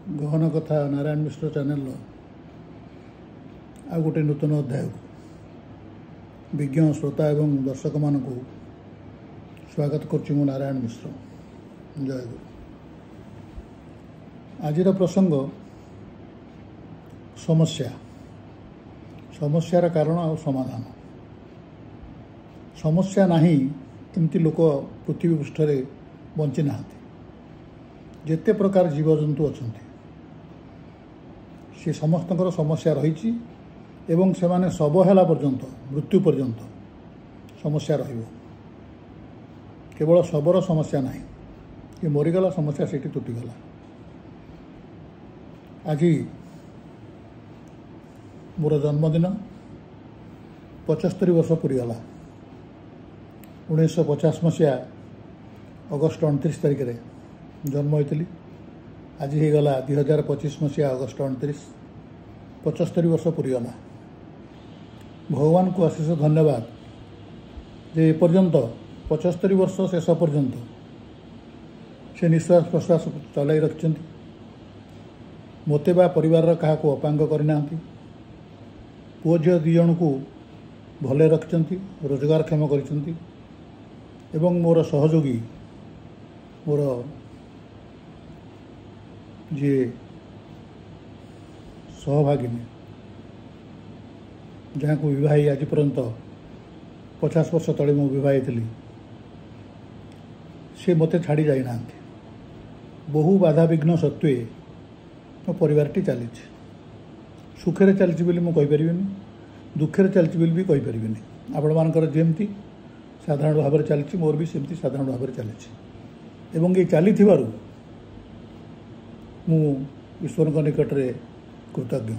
गहन कथा नारायण मिश्र चैनल आ गोटे नूतन अध्याय विज्ञ श्रोता एवं दर्शक मान स्वागत करुच्ची मु नारायण मिश्र। जय गुरु। आजिर प्रसंग समस्यार कारण और समाधान। समस्या नहीं एमती लोक पृथ्वी पृष्ठ बंची ना जेते प्रकार जीवजंतु अच्छा सी समस्त समस्या रही एवं से माने शब है पर्यंत मृत्यु पर्यंत समस्या रहिबो। केवल शबर समस्या नहीं ये मरीगला समस्या से तुटीगला। आज मोर जन्मदिन 75 वर्ष पूरीगला। 1950 मसीहा अगस्ट 29 तारिख रे जन्म होती। आज हो गला 2025 मसीहा अगस्ट 29 75 वर्ष पूरीगला। भगवान को अशेष धन्यवाद जे एपर्यंत 75 वर्ष शेष पर्यंत से निश्वास प्रश्वास चलाई रखिंट। मते बा परिवार क्या अपांग करना पुओ झील दी जन को भले रखिंट रोजगारक्षम कर मोर सहयोगी मोर जी सहभागिनी जहाँ को विवाही आज पर्यंत 50 वर्ष तले मु विवाही थी सी मते छाड़ी जाना। बहु बाधा विघ्न सत्वे मो परिवारटी चली सुखे चलती बोली मुझे कहीपर दुखे चलती बोली भी कहीपर। आपण मानकर जमती साधारण भाव में चली मोर भी सेमती साधारण भाव में चली एवं ये चली मु ईश्वर निकट में कृतज्ञ।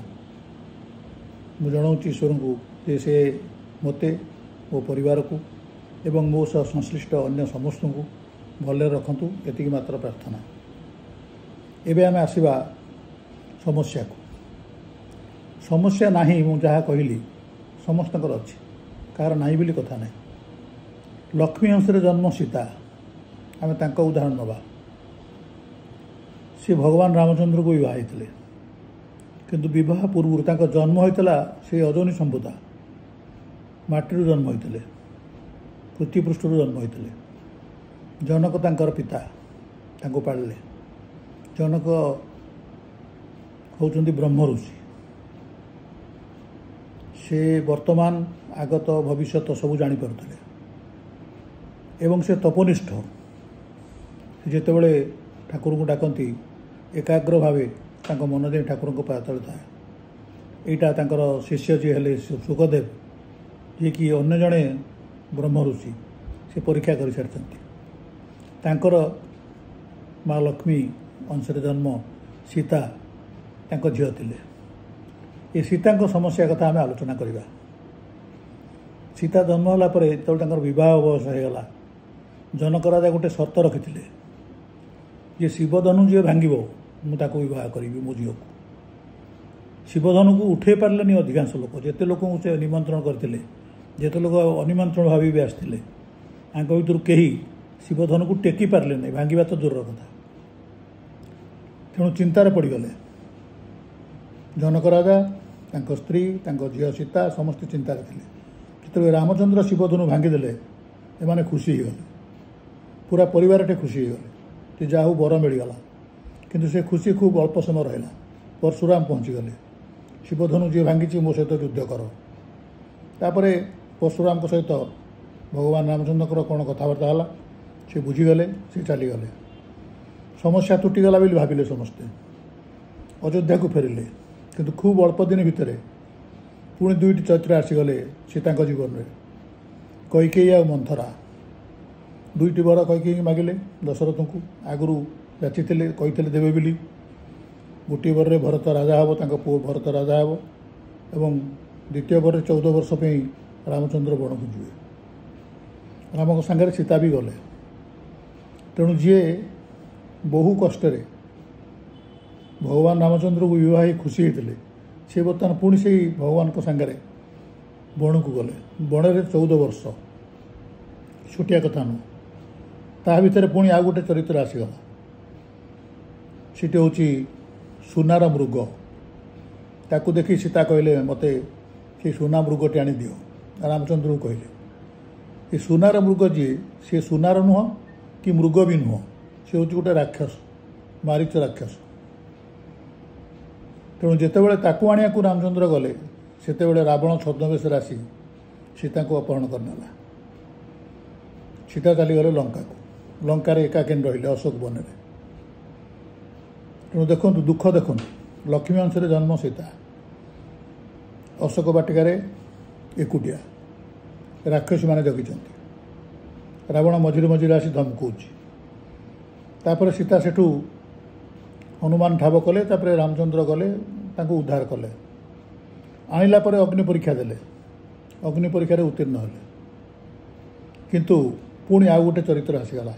मु जनाऊँ ईश्वर को जे से मते मो परिवार को एवं मो सह संश्लिष्ट अन्य समस्त को भले रखतु एति मात्र प्रार्थना। एबे आमे आसीबा समस्या को। समस्या नहीं मु जहाँ कहली समस्तकर अच्छी कार नहीं बोली कथा नहीं। लक्ष्मी हंसरे जन्म सीता आमे तांका उदाहरण नवा। सी भगवान रामचंद्र को विवाह होते किंतु विवाह पूर्व तांका जन्म होता से अजनी संभूता माटी जन्म होते पृथ्वी पृष्ठ जन्म होते। जनक तांकर पिता तांको पालिले। जनक होउचंती ब्रह्म ऋषि। से वर्तमान आगत भविष्यत सबू जानी पारुथिले एवं से तपोनिष्ठ जेतेबेले ठाकुर को डाकती एकाग्र भावे तांको मन दे ठाकुर को पातल था। एटा तांकर शिष्य जी हेले सुखदेव जी कि अन्य जड़े ब्रह्म ऋषि से परीक्षा कर सारी तांकर माँ लक्ष्मी अंशरे जन्म सीता तांको झील थिले। ये सीता समस्या कथा आम आलोचना करवा। सीता जन्म होला परे जो विवाह बयस होगला जनक राजा गोटे शर्त रखी जे शिवधनु जी भांग मुझे बह करी मो झील को। शिवधनु को उठे पारे अधिकांश लोक जिते लोक से निमंत्रण करते जिते लोक अनिमंत्रण भावी भी आसते भर कहीं शिवधनु को टेकी पारे नहीं भांगा तो दूर कथा। तेणु चिंतार पड़गले जनक राजा स्त्री झील सीता समस्त चिंतार थे। जो रामचंद्र शिवधनु भांगीदे एमाने खुशी हो गले। पूरा परिवार खुशी हो गले जा हूँ बर मिलगला। किंतु से खुशी खूब अल्प समय रहा। परशुराम पहुँचीगले शिवधनु जी भांगी मो सहित युद्ध कर। तापर परशुराम सहित भगवान रामचंद्र कौन कथबार्ता है सी बुझीगले सी चलीगले। समस्या तुटीगला बोली भाविले समस्ते अयोध्या को फेरिले। किंतु खूब अल्प दिन भितर पुणी दुईटी चरित्र आसीगले सीता जीवन में कैकेयी आ मंथरा। दुईटी वर कैकेयी मागिले दशरथ को आगु याची कही देवे बोली। गोटे वर भरत राजा हे पुओ भरत राजा हे एवं द्वितीय वर 14 वर्ष रामचंद्र बण को जीवे। राम सांगे सीता भी गले। तेणु जी बहु कष्ट भगवान रामचंद्र को विवाह खुशी होते सी बर्तमान पुणी से भगवान को सांगे बण को गले। बण में 14 वर्ष छोटिया कथा नुह। ता भर पुणी आ गोटे चरित्र आसीगला। सीटी हूँ ସୁନାର ମୃଗ। ତାକୁ ଦେଖି ସୀତା କହିଲେ ମୋତେ ସେ ସୁନା ମୃଗଟି ଆଣିଦିଅ। ରାମଚନ୍ଦ୍ରକୁ କହିଲେ ଏ ସୁନାର ମୃଗ ଯିଏ ସେ ସୁନାର ନୁହଁ କି ମୃଗ ବି ନୁହଁ, ସେ ହେଉଛି ଗୋଟେ ରାକ୍ଷସ, ମାରିଚ ରାକ୍ଷସ। ତେଣୁ ଯେତେବେଳେ ତାକୁ ଆଣିବାକୁ ରାମଚନ୍ଦ୍ର ଗଲେ ସେତେବେଳେ ରାବଣ ଛଦ୍ମବେଶରେ ଆସି ସୀତାଙ୍କୁ ଅପହରଣ କରିନେଲା। ସୀତା ଚାଲିଗଲେ ଲଙ୍କାକୁ। ଲଙ୍କାରେ ଏକାକିନୀ ରହିଲେ ଅଶୋକ ବନରେ। ତେଣୁ ଦେଖନ୍ତୁ ଦୁଃଖ ଦେଖନ୍ତୁ, ଲକ୍ଷ୍ମୀ ଅଂଶରେ ଜନ୍ମ ସୀତା ଅଶୋକ ବାଟିକାରେ ଏକୁଟିଆ, ରାକ୍ଷସୀମାନେ ଜଗିଛନ୍ତି। ରାବଣ ମଝିରେ ମଝିରେ ଆସି ଧମକଉଛି। ତାପରେ ସୀତା ସେଠୁ ହନୁମାନ ଠାବ କଲେ। ତାପରେ ରାମଚନ୍ଦ୍ର ଗଲେ ତାଙ୍କୁ ଉଦ୍ଧାର କଲେ। ଆଣିଲା ପରେ ଅଗ୍ନି ପରୀକ୍ଷା ଦେଲେ। ଅଗ୍ନି ପରୀକ୍ଷାରେ ଉତ୍ତୀର୍ଣ୍ଣ ହେଲେ। କିନ୍ତୁ ପୁଣି ଆଉ ଗୋଟେ ଚରିତ୍ର ଆସିଗଲା,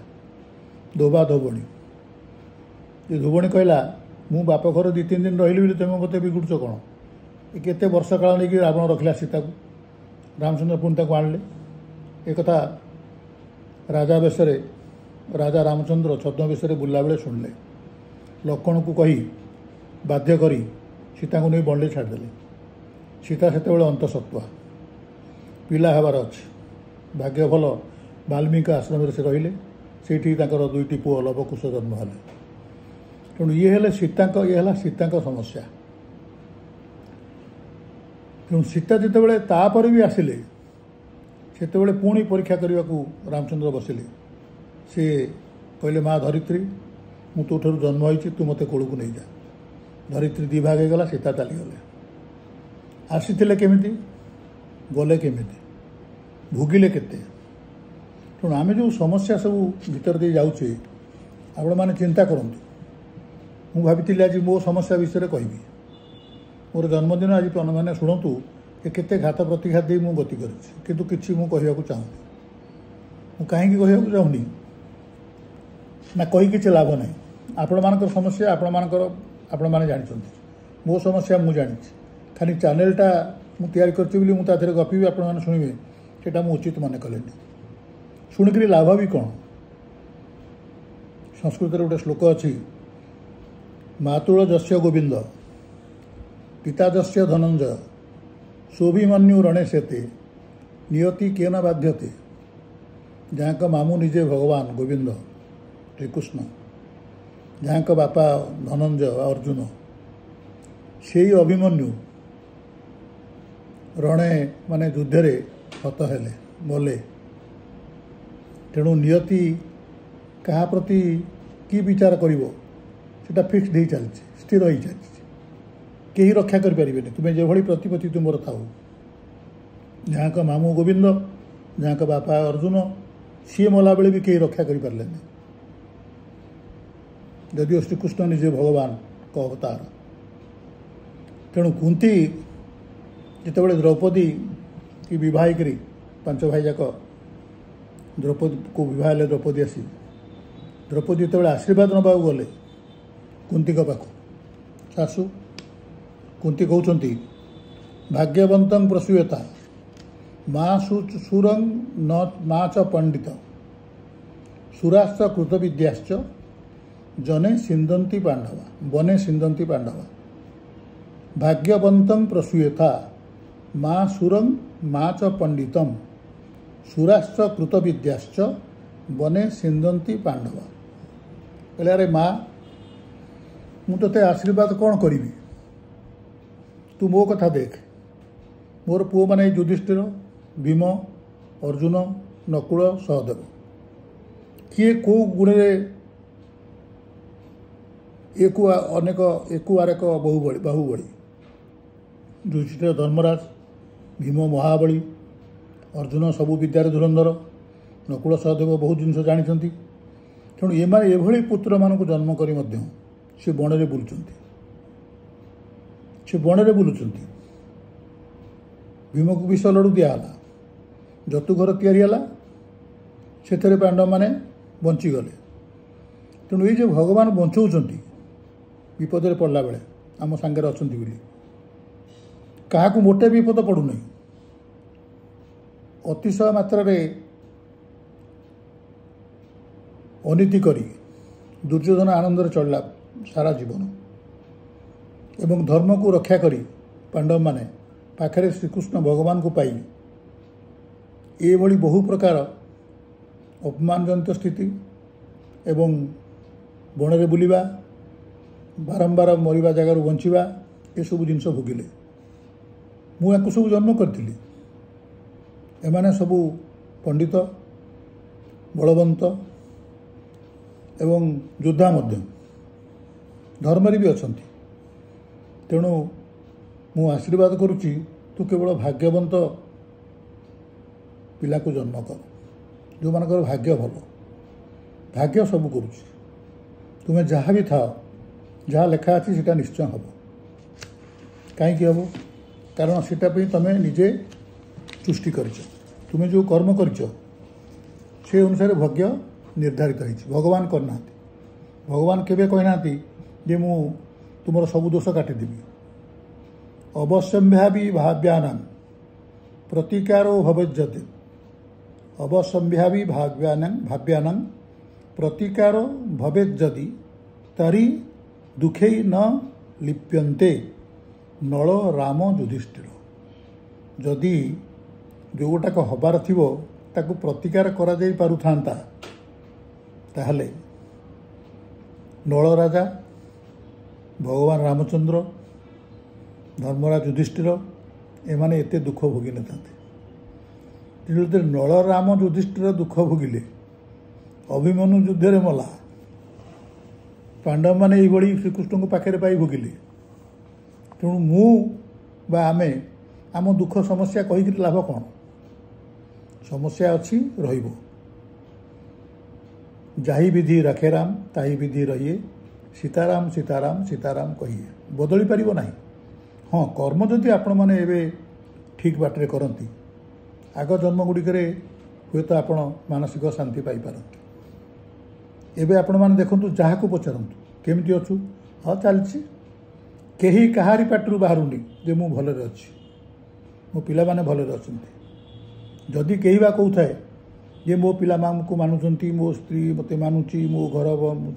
ଧୋବା ଧୋବଣୀ। ଏ ଧୋବଣୀ କହିଲା ମୁଁ ବାପ ଘର 2-3 ଦିନ ରହିଲି ବୋଲି ତୁମେ ମୋତେ ବିଗୁଡ଼ୁଛ କ'ଣ? କେତେ ବର୍ଷ କାଳ ନେଇକି ରାବଣ ରଖିଲା ସୀତାକୁ। ରାମଚନ୍ଦ୍ର ପୁଣି ତାକୁ ଆଣିଲେ। ଏକଥା ରାଜା ବେଶରେ ରାଜା ରାମଚନ୍ଦ୍ର ଛଦ୍ମବେଶରେ ବୁଲିଲାବେଳେ ଶୁଣିଲେ। ଲକ୍ଷ୍ମଣକୁ କହି ବାଧ୍ୟ କରି ସୀତାଙ୍କୁ ନେଇ ବନରେ ଛାଡ଼ିଦେଲେ। ସୀତା ସେତେବେଳେ ଅନ୍ତଃସତ୍ତ୍ୱା, ପିଲା ହେବାର ଅଛି। ଭାଗ୍ୟ ଭଲ ବାଲ୍ମୀକି ଆଶ୍ରମରେ ସେ ରହିଲେ। ସେଇଠି ତାଙ୍କର 2ଟି ପୁଅ ଲବକୁଶ ଜନ୍ମ ହେଲେ। ତେଣୁ ଇଏ ହେଲା ସୀତାଙ୍କ ସମସ୍ୟା। ତେଣୁ ସୀତା ଯେତେବେଳେ ତାପରେ ବି ଆସିଲେ ସେତେବେଳେ ପୁଣି ପରୀକ୍ଷା କରିବାକୁ ରାମଚନ୍ଦ୍ର ବସିଲେ। ସେ କହିଲେ ମା ଧରିତ୍ରୀ, ମୁଁ ତୋଠାରୁ ଜନ୍ମ ହୋଇଛି, ତୁ ମୋତେ କୋଳକୁ ନେଇଯା। ଧରିତ୍ରୀ 2 ଭାଗ ହେଇଗଲା, ସୀତା ଚାଲିଗଲେ। ଆସିଥିଲେ କେମିତି, ଗଲେ କେମିତି, ଭୋଗିଲେ କେତେ। ତେଣୁ ଆମେ ଯେଉଁ ସମସ୍ୟା ସବୁ ଭିତର ଦେଇ ଯାଉଛେ ଆପଣମାନେ ଚିନ୍ତା କରନ୍ତୁ। ମୁଁ ଭାବିଥିଲି ଆଜି ମୋ ସମସ୍ୟା ବିଷୟରେ କହିବି। ମୋର ଜନ୍ମଦିନ ଆଜି ଆପଣମାନେ ଶୁଣନ୍ତୁ ଯେ କେତେ ଘାତ ପ୍ରତିଘାତ ଦେଇ ମୁଁ ଗତି କରିଛି, କିନ୍ତୁ କିଛି ମୁଁ କହିବାକୁ ଚାହୁଁନି। ମୁଁ କାହିଁକି କହିବାକୁ ଚାହୁଁନି ନା କହି କିଛି ଲାଭ ନାହିଁ। ଆପଣମାନଙ୍କର ସମସ୍ୟା ଆପଣମାନେ ଜାଣିଛନ୍ତି, ମୋ ସମସ୍ୟା ମୁଁ ଜାଣିଛି। ଖାଲି ଚ୍ୟାନେଲଟା ମୁଁ ତିଆରି କରିଛି ବୋଲି ମୁଁ ତା ଦେହରେ ଗପିବି, ଆପଣମାନେ ଶୁଣିବେ, ସେଇଟା ମୁଁ ଉଚିତ ମନେ କଲେନି। ଶୁଣିକିରି ଲାଭ ବି କ'ଣ? ସଂସ୍କୃତରେ ଗୋଟେ ଶ୍ଲୋକ ଅଛି, ମାତୁଳ ଯସ୍ୟ ଗୋବିନ୍ଦ ପିତା ଯସ୍ୟ ଧନଞ୍ଜୟ ଶୋଭିମନ୍ୟୁ ରଣେ ସେତେ ନିୟତି କେନ ବାଧ୍ୟତେ। ଯାହାଙ୍କ ମାମୁଁ ନିଜେ ଭଗବାନ ଗୋବିନ୍ଦ ଶ୍ରୀକୃଷ୍ଣ, ଯାହାଙ୍କ ବାପା ଧନଞ୍ଜୟ ଅର୍ଜୁନ, ସେଇ ଅଭିମନ୍ୟୁ ରଣେ ମାନେ ଯୁଦ୍ଧରେ ହତ ହେଲେ, ମଲେ। ତେଣୁ ନିୟତି କାହା ପ୍ରତି କି ବିଚାର କରିବ ସେଟା ଫିକ୍ସ ଦେଇ ଚାଲିଛି, ସ୍ଥିର ହେଇ ଚାଲିଛି। କେହି ରକ୍ଷା କରିପାରିବେନି, ତୁମେ ଯେଭଳି ପ୍ରତିପତ୍ତି ତୁମର ଥାଉ। ଯାହାଙ୍କ ମାମୁଁ ଗୋବିନ୍ଦ, ଯାହାଙ୍କ ବାପା ଅର୍ଜୁନ, ସିଏ ମଲାବେଳେ ବି କେହି ରକ୍ଷା କରିପାରିଲେନି, ଯଦିଓ ଶ୍ରୀକୃଷ୍ଣ ନିଜେ ଭଗବାନଙ୍କ ଅବତାର। ତେଣୁ କୁନ୍ତୀ ଯେତେବେଳେ ଦ୍ରୌପଦୀ କି ବିବାହ ହେଇକରି 5 ଭାଇ ଯାକ ଦ୍ରୌପଦୀକୁ ବିବାହ ହେଲେ, ଦ୍ରୌପଦୀ ଆସି ଦ୍ରୌପଦୀ ଯେତେବେଳେ ଆଶୀର୍ବାଦ ନେବାକୁ ଗଲେ କୁନ୍ତୀଙ୍କ ପାଖକୁ, ଶାଶୁ କୁନ୍ତୀ କହୁଛନ୍ତି ଭାଗ୍ୟବନ୍ତଂ ପ୍ରସୂୟତା ମା ସୁରଂ ମା ଚ ପଣ୍ଡିତ ସୁରାଶ୍ଚ କୃତ ବିଦ୍ୟାଶ୍ଚ ଜନେ ସିନ୍ଦନ୍ତି ପାଣ୍ଡବ ବନେ ସିନ୍ଦନ୍ତି ପାଣ୍ଡବ। ଭାଗ୍ୟବନ୍ତଂ ପ୍ରସୂୟତା ମା ସୁରଂ ମା ଚ ପଣ୍ଡିତମ୍ ସୁରାଶ୍ଚ କୃତ ବିଦ୍ୟାଶ୍ଚ ବନେ ସିନ୍ଦନ୍ତି ପାଣ୍ଡବ। କହିଲେ ଆରେ ମା, ମୁଁ ତୋତେ ଆଶୀର୍ବାଦ କ'ଣ କରିବି? ତୁ ମୋ କଥା ଦେଖ। ମୋର ପୁଅମାନେ ଯୁଧିଷ୍ଠିର, ଭୀମ, ଅର୍ଜୁନ, ନକୁଳ, ସହଦେବ, କିଏ କେଉଁ ଗୁଣରେ ଏକୁ ଆରେକ ବାହୁବଳୀ। ଯୁଧିଷ୍ଠିର ଧର୍ମରାଜ, ଭୀମ ମହାବଳୀ, ଅର୍ଜୁନ ସବୁ ବିଦ୍ୟାରେ ଧୁରନ୍ଧର, ନକୁଳ ସହଦେବ ବହୁତ ଜିନିଷ ଜାଣିଛନ୍ତି। ତେଣୁ ଏମାନେ ଏଭଳି ପୁତ୍ରମାନଙ୍କୁ ଜନ୍ମ କରି ମଧ୍ୟ ସେ ବଣରେ ବୁଲୁଛନ୍ତି। ଭୀମକୁ ବିଷ ଲଡ଼ୁ ଦିଆହେଲା, ଯତୁଘର ତିଆରି ହେଲା, ସେଥିରେ ପାଣ୍ଡବମାନେ ବଞ୍ଚିଗଲେ। ତେଣୁ ଏଇ ଯେ ଭଗବାନ ବଞ୍ଚଉଛନ୍ତି ବିପଦରେ ପଡ଼ିଲା ବେଳେ ଆମ ସାଙ୍ଗରେ ଅଛନ୍ତି ବୋଲି, କାହାକୁ ମୋଟେ ବିପଦ ପଡ଼ୁନାହିଁ। ଅତିଶୟ ମାତ୍ରାରେ ଅନୀତି କରି ଦୁର୍ଯ୍ୟୋଧନ ଆନନ୍ଦରେ ଚଳିଲା ସାରା ଜୀବନ। ଏବଂ ଧର୍ମକୁ ରକ୍ଷା କରି ପାଣ୍ଡବମାନେ ପାଖରେ ଶ୍ରୀକୃଷ୍ଣ ଭଗବାନଙ୍କୁ ପାଇ ଏଭଳି ବହୁ ପ୍ରକାର ଅପମାନଜନିତ ସ୍ଥିତି ଏବଂ ବଣରେ ବୁଲିବା, ବାରମ୍ବାର ମରିବା ଜାଗାରୁ ବଞ୍ଚିବା, ଏସବୁ ଜିନିଷ ଭୋଗିଲେ। ମୁଁ ୟାକୁ ସବୁ ଜନ୍ମ କରିଥିଲି। ଏମାନେ ସବୁ ପଣ୍ଡିତ, ବଳବନ୍ତ ଏବଂ ଯୋଦ୍ଧା ମଧ୍ୟ, ଧର୍ମରେ ବି ଅଛନ୍ତି। ତେଣୁ ମୁଁ ଆଶୀର୍ବାଦ କରୁଛି, ତୁ କେବଳ ଭାଗ୍ୟବନ୍ତ ପିଲାକୁ ଜନ୍ମ କର, ଯେଉଁମାନଙ୍କର ଭାଗ୍ୟ ଭଲ। ଭାଗ୍ୟ ସବୁ କରୁଛି। ତୁମେ ଯାହା ବି ଥାଅ, ଯାହା ଲେଖା ଅଛି ସେଟା ନିଶ୍ଚୟ ହେବ। କାହିଁକି ହେବ? କାରଣ ସେଟା ପାଇଁ ତୁମେ ନିଜେ ସୃଷ୍ଟି କରିଛ। ତୁମେ ଯେଉଁ କର୍ମ କରିଛ ସେ ଅନୁସାରେ ଭାଗ୍ୟ ନିର୍ଦ୍ଧାରିତ ହେଇଛି। ଭଗବାନ କରିନାହାନ୍ତି। ଭଗବାନ କେବେ କହିନାହାନ୍ତି ଯେ ମୁଁ ତୁମର ସବୁ ଦୋଷ କାଟିଦେବି। ଅବଶ୍ୟମ୍ଭାବୀ ଭାବ୍ୟାନାଂ ପ୍ରତିକାରୋ ଭବେଜ୍ଜତେ। ଅବଶ୍ୟମ୍ଭାବୀ ଭାବ୍ୟାନାଂ ପ୍ରତିକାରୋ ଭବେଜ୍ଜଦି ତରି ଦୁଃଖେଇ ନ ଲିପ୍ୟନ୍ତେ ନଳ ରାମ ଯୁଧିଷ୍ଠିର। ଯଦି ଯେଉଁଗୁଟାକ ହେବାର ଥିବ ତାକୁ ପ୍ରତିକାର କରାଯାଇ ପାରୁଥାନ୍ତା, ତାହେଲେ ନଳ ରାଜା, ଭଗବାନ ରାମଚନ୍ଦ୍ର, ଧର୍ମରାଜ ଯୁଧିଷ୍ଠିର ଏମାନେ ଏତେ ଦୁଃଖ ଭୋଗିନଥାନ୍ତେ। ଯେତେବେଳେ ନଳ ରାମ ଯୁଧିଷ୍ଠିର ଦୁଃଖ ଭୋଗିଲେ, ଅଭିମନ୍ୟୁ ଯୁଦ୍ଧରେ ମଲା, ପାଣ୍ଡବମାନେ ଏଇଭଳି ଶ୍ରୀକୃଷ୍ଣଙ୍କ ପାଖରେ ପାଇ ଭୋଗିଲେ। ତେଣୁ ମୁଁ ବା ଆମେ ଆମ ଦୁଃଖ ସମସ୍ୟା କହିକିରି ଲାଭ କ'ଣ? ସମସ୍ୟା ଅଛି, ରହିବ। ଯାହି ବିଧି ରାଖେ ରାମ, ତାହି ବିଧି ରହିଏ, ସୀତାରାମ ସୀତାରାମ ସୀତାରାମ କହିଏ। ବଦଳି ପାରିବ ନାହିଁ। ହଁ, କର୍ମ ଯଦି ଆପଣମାନେ ଏବେ ଠିକ୍ ବାଟରେ କରନ୍ତି, ଆଗ ଜନ୍ମଗୁଡ଼ିକରେ ହୁଏତ ଆପଣ ମାନସିକ ଶାନ୍ତି ପାଇପାରନ୍ତି। ଏବେ ଆପଣମାନେ ଦେଖନ୍ତୁ, ଯାହାକୁ ପଚାରନ୍ତୁ କେମିତି ଅଛୁ, ହଁ ଚାଲିଛି। କେହି କାହାରି ପାଟିରୁ ବାହାରୁନି ଯେ ମୁଁ ଭଲରେ ଅଛି, ମୋ ପିଲାମାନେ ଭଲରେ ଅଛନ୍ତି। ଯଦି କେହି ବା କହୁଥାଏ ଯେ ମୋ ପିଲାମାନଙ୍କୁ ମାନୁଛନ୍ତି, ମୋ ସ୍ତ୍ରୀ ମୋତେ ମାନୁଛି, ମୋ ଘର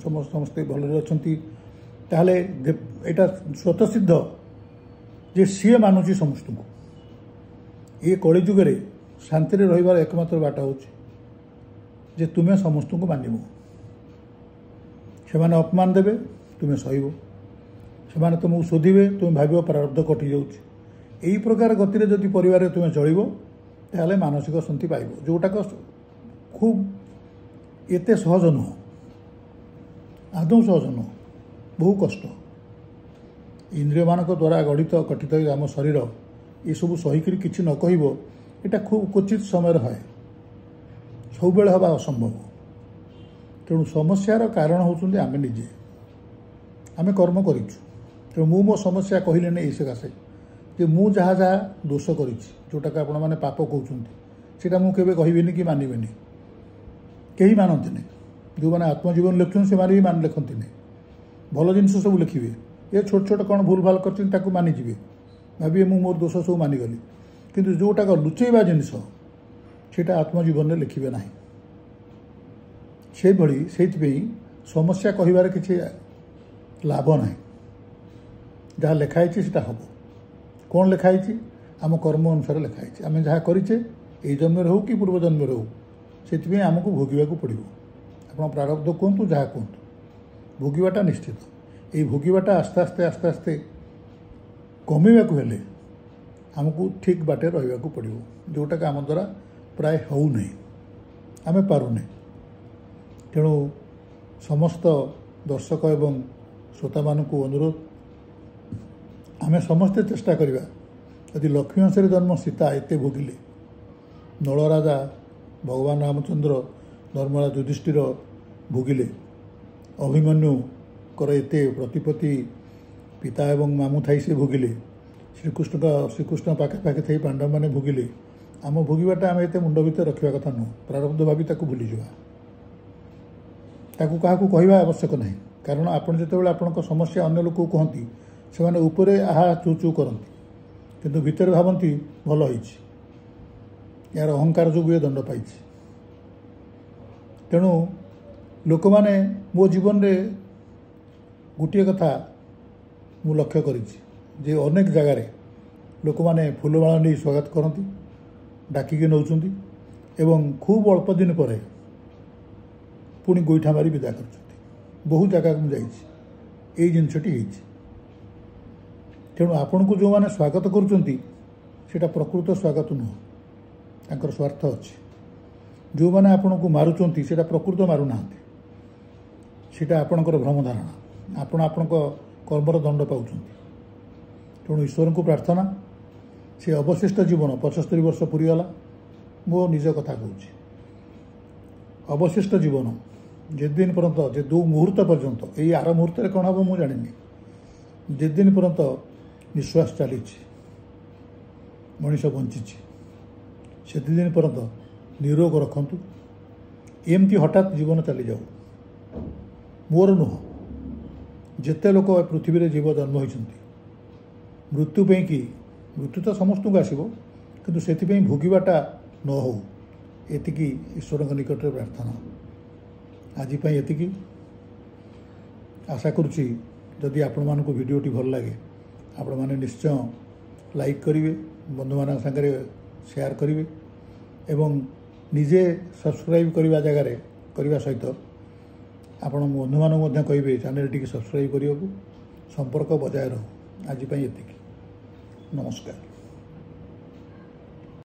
ସମସ୍ତେ ଭଲରେ ଅଛନ୍ତି, ତାହେଲେ ଏଇଟା ସ୍ୱତଃସିଦ୍ଧ ଯେ ସିଏ ମାନୁଛି ସମସ୍ତଙ୍କୁ। ଏ କଳିଯୁଗରେ ଶାନ୍ତିରେ ରହିବାର ଏକମାତ୍ର ବାଟ ହେଉଛି ଯେ ତୁମେ ସମସ୍ତଙ୍କୁ ମାନିବ। ସେମାନେ ଅପମାନ ଦେବେ, ତୁମେ ସହିବ। ସେମାନେ ତୁମକୁ ଶୋଧିବେ, ତୁମେ ଭାବିବ ପ୍ରାରବ୍ଧ କଟିଯାଉଛି। ଏହି ପ୍ରକାର ଗତିରେ ଯଦି ପରିବାରରେ ତୁମେ ଚଳିବ, ତାହେଲେ ମାନସିକ ଶାନ୍ତି ପାଇବ, ଯେଉଁଟାକ ଖୁବ୍ ଏତେ ସହଜ ନୁହଁ। ଆଦୌ ସହଜ ନୁହଁ, ବହୁ କଷ୍ଟ। ଇନ୍ଦ୍ରିୟମାନଙ୍କ ଦ୍ୱାରା ଗଠିତ ଆମ ଶରୀର ଏସବୁ ସହିକିରି କିଛି ନ କହିବ, ଏଇଟା ଖୁବ୍ କ୍ୱଚିତ ସମୟରେ ହୁଏ, ସବୁବେଳେ ହେବା ଅସମ୍ଭବ। ତେଣୁ ସମସ୍ୟାର କାରଣ ହେଉଛନ୍ତି ଆମେ ନିଜେ। ଆମେ କର୍ମ କରିଛୁ। ତେଣୁ ମୁଁ ମୋ ସମସ୍ୟା କହିଲେନି ଏଇ ସକାଶେ ଯେ ମୁଁ ଯାହା ଯାହା ଦୋଷ କରିଛି, ଯେଉଁଟାକୁ ଆପଣମାନେ ପାପ କହୁଛନ୍ତି, ସେଇଟା ମୁଁ କେବେ କହିବିନି କି ମାନିବେନି। କେହି ମାନନ୍ତିନି। ଯେଉଁମାନେ ଆତ୍ମଜୀବନ ଲେଖୁଛନ୍ତି ସେମାନେ ବି ଲେଖନ୍ତିନି। ଭଲ ଜିନିଷ ସବୁ ଲେଖିବେ, ଏ ଛୋଟ ଛୋଟ କ'ଣ ଭୁଲ ଭାଲ କରିଛନ୍ତି ତାକୁ ମାନିଯିବେ, ଭାବିବେ ମୁଁ ମୋର ଦୋଷ ସବୁ ମାନିଗଲି। କିନ୍ତୁ ଯେଉଁଟାକ ଲୁଚେଇବା ଜିନିଷ, ସେଇଟା ଆତ୍ମଜୀବନରେ ଲେଖିବେ ନାହିଁ। ସେଇଥିପାଇଁ ସମସ୍ୟା କହିବାରେ କିଛି ଲାଭ ନାହିଁ। ଯାହା ଲେଖା ହେଇଛି ସେଟା ହେବ। କ'ଣ ଲେଖା ହେଇଛି? ଆମ କର୍ମ ଅନୁସାରେ ଲେଖା ହେଇଛି। ଆମେ ଯାହା କରିଛେ ଏଇ ଜନ୍ମରେ ହେଉ କି ପୂର୍ବ ଜନ୍ମରେ ହେଉ, ସେଥିପାଇଁ ଆମକୁ ଭୋଗିବାକୁ ପଡ଼ିବ। ଆପଣ ପ୍ରାରବ୍ଧ କୁହନ୍ତୁ, ଯାହା କୁହନ୍ତୁ, ଭୋଗିବାଟା ନିଶ୍ଚିତ। ଏଇ ଭୋଗିବାଟା ଆସ୍ତେ ଆସ୍ତେ କମିବାକୁ ହେଲେ ଆମକୁ ଠିକ୍ ବାଟରେ ରହିବାକୁ ପଡ଼ିବ, ଯେଉଁଟାକି ଆମ ଦ୍ୱାରା ପ୍ରାୟ ହେଉନାହିଁ, ଆମେ ପାରୁନେ। ତେଣୁ ସମସ୍ତ ଦର୍ଶକ ଏବଂ ଶ୍ରୋତାମାନଙ୍କୁ ଅନୁରୋଧ, ଆମେ ସମସ୍ତେ ଚେଷ୍ଟା କରିବା। ଯଦି ଲକ୍ଷ୍ମୀ ଅଂଶରେ ଜନ୍ମ ସୀତା ଏତେ ଭୋଗିଲେ, ନଳରାଜା ଭଗବାନ ରାମଚନ୍ଦ୍ର, ଧର୍ମରାଜ ଯୁଧିଷ୍ଠିର ଭୋଗିଲେ, ଅଭିମନ୍ୟୁଙ୍କର ଏତେ ପ୍ରତିପତ୍ତି ପିତା ଏବଂ ମାମୁଁ ଥାଇ ସେ ଭୋଗିଲେ, ଶ୍ରୀକୃଷ୍ଣ ପାଖାପାଖି ଥାଇ ପାଣ୍ଡବମାନେ ଭୋଗିଲେ। ଆମ ଭୋଗିବାଟା ଆମେ ଏତେ ମୁଣ୍ଡ ଭିତରେ ରଖିବା କଥା ନୁହଁ। ପ୍ରାରବ୍ଧ ଭାବି ତାକୁ ଭୁଲିଯିବା, ତାକୁ କାହାକୁ କହିବା ଆବଶ୍ୟକ ନାହିଁ। କାରଣ ଆପଣ ଯେତେବେଳେ ଆପଣଙ୍କ ସମସ୍ୟା ଅନ୍ୟ ଲୋକକୁ କୁହନ୍ତି, ସେମାନେ ଉପରେ ଆହା ଚୁ ଚୁ କରନ୍ତି, କିନ୍ତୁ ଭିତରେ ଭାବନ୍ତି ଭଲ ହେଇଛି, ଏହାର ଅହଙ୍କାର ଯୋଗୁଁ ଏ ଦଣ୍ଡ ପାଇଛି। ତେଣୁ ଲୋକମାନେ ମୋ ଜୀବନରେ ଗୋଟିଏ କଥା ମୁଁ ଲକ୍ଷ୍ୟ କରିଛି ଯେ ଅନେକ ଜାଗାରେ ଲୋକମାନେ ଫୁଲମାଳ ନେଇ ସ୍ୱାଗତ କରନ୍ତି, ଡାକିକି ନେଉଛନ୍ତି ଏବଂ ଖୁବ୍ ଅଳ୍ପ ଦିନ ପରେ ପୁଣି ଗୋଇଠା ମାରି ବିଦା କରୁଛନ୍ତି। ବହୁ ଜାଗାକୁ ମୁଁ ଯାଇଛି, ଏଇ ଜିନିଷଟି ହେଇଛି। ତେଣୁ ଆପଣଙ୍କୁ ଯେଉଁମାନେ ସ୍ୱାଗତ କରୁଛନ୍ତି ସେଇଟା ପ୍ରକୃତ ସ୍ୱାଗତ ନୁହଁ, ତାଙ୍କର ସ୍ୱାର୍ଥ ଅଛି। ଯେଉଁମାନେ ଆପଣଙ୍କୁ ମାରୁଛନ୍ତି ସେଇଟା ପ୍ରକୃତ ମାରୁନାହାନ୍ତି, ସେଇଟା ଆପଣଙ୍କର ଭ୍ରମଧାରଣା। ଆପଣ ଆପଣଙ୍କ କର୍ମର ଦଣ୍ଡ ପାଉଛନ୍ତି। ତେଣୁ ଈଶ୍ୱରଙ୍କୁ ପ୍ରାର୍ଥନା, ସେ ଅବଶିଷ୍ଟ ଜୀବନ 75 ବର୍ଷ ପୁରିଗଲା। ମୋ ନିଜ କଥା କହୁଛି, ଅବଶିଷ୍ଟ ଜୀବନ ଯେଦିନ ପର୍ଯ୍ୟନ୍ତ, ଯେ ଯେଉଁ ମୁହୂର୍ତ୍ତ ପର୍ଯ୍ୟନ୍ତ, ଏଇ ଆର ମୁହୂର୍ତ୍ତରେ କ'ଣ ହେବ ମୁଁ ଜାଣିନି, ଯେଦିନ ପର୍ଯ୍ୟନ୍ତ ନିଶ୍ୱାସ ଚାଲିଛି, ମଣିଷ ବଞ୍ଚିଛି, ସେତିଦିନ ପର୍ଯ୍ୟନ୍ତ ନିରୋଗ ରଖନ୍ତୁ। ଏମିତି ହଠାତ୍ ଜୀବନ ଚାଲିଯାଉ, ମୋର ନୁହଁ, ଯେତେ ଲୋକ ପୃଥିବୀରେ ଜୀବ ଜନ୍ମ ହୋଇଛନ୍ତି, ମୃତ୍ୟୁ ପାଇଁକି, ମୃତ୍ୟୁ ତ ସମସ୍ତଙ୍କୁ ଆସିବ, କିନ୍ତୁ ସେଥିପାଇଁ ଭୋଗିବାଟା ନ ହେଉ, ଏତିକି ଈଶ୍ୱରଙ୍କ ନିକଟରେ ପ୍ରାର୍ଥନା। ଆଜି ପାଇଁ ଏତିକି। ଆଶା କରୁଛି ଯଦି ଆପଣମାନଙ୍କୁ ଭିଡ଼ିଓଟି ଭଲ ଲାଗେ, ଆପଣମାନେ ନିଶ୍ଚୟ ଲାଇକ୍ କରିବେ, ବନ୍ଧୁମାନଙ୍କ ସାଙ୍ଗରେ ସେୟାର କରିବେ ଏବଂ ନିଜେ ସବସ୍କ୍ରାଇବ୍ କରିବା ଜାଗାରେ କରିବା ସହିତ ଆପଣ ବନ୍ଧୁମାନଙ୍କୁ ମଧ୍ୟ କହିବେ ଚ୍ୟାନେଲଟିକୁ ସବସ୍କ୍ରାଇବ୍ କରିବାକୁ। ସମ୍ପର୍କ ବଜାୟ ରହୁ। ଆଜି ପାଇଁ ଏତିକି। ନମସ୍କାର।